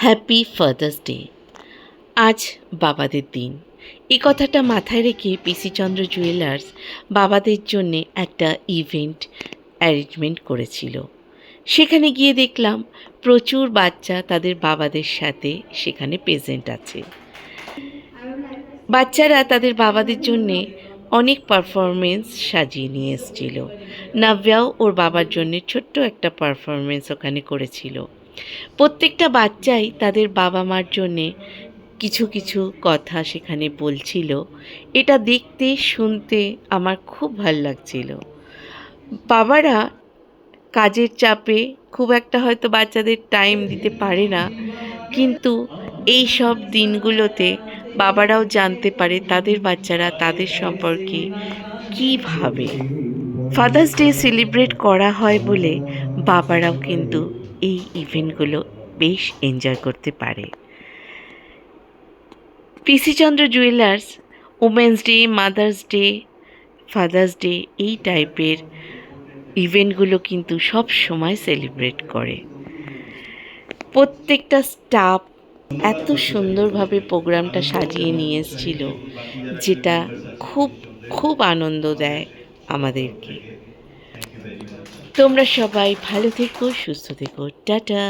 Happy father's day. আজ বাবাদের দিন। এই কথাটা মাথায় রেখে পিসি চন্দ্র জুয়েলার্স বাবাদের জন্যে একটা ইভেন্ট অ্যারেঞ্জমেন্ট করেছিল। সেখানে গিয়ে দেখলাম প্রচুর বাচ্চা তাদের বাবাদের সাথে সেখানে প্রেজেন্ট আছে। বাচ্চারা তাদের বাবাদের জন্যে অনেক পারফরমেন্স সাজিয়ে নিয়ে এসেছিল। নাভ্যাও ওর বাবার জন্যে ছোট্ট একটা পারফরমেন্স ওখানে করেছিল। প্রত্যেকটা বাচ্চাই তাদের বাবা মার জন্যে কিছু কিছু কথা সেখানে বলছিল। এটা দেখতে শুনতে আমার খুব ভালো লাগছিল। বাবারা কাজের চাপে খুব একটা হয়তো বাচ্চাদের টাইম দিতে পারে না, কিন্তু এই সব দিনগুলোতে বাবারাও জানতে পারে তাদের বাচ্চারা তাদের সম্পর্কে কী ভাবে। ফাদার্স ডে সেলিব্রেট করা হয় বলে বাবারাও কিন্তু এই ইভেন্টগুলো বেশ এনজয় করতে পারে। PC Chandra jewellers women's day, mother's day, father's day এই টাইপের ইভেন্টগুলো কিন্তু সব সময় সেলিব্রেট করে। প্রত্যেকটা স্টাফ এত সুন্দরভাবে প্রোগ্রামটা সাজিয়ে নিয়ে এসেছিল, যেটা খুব খুব আনন্দ দেয় আমাদেরকে। তোমরা সবাই ভালো থেকো, সুস্থ থেকো, টাটা।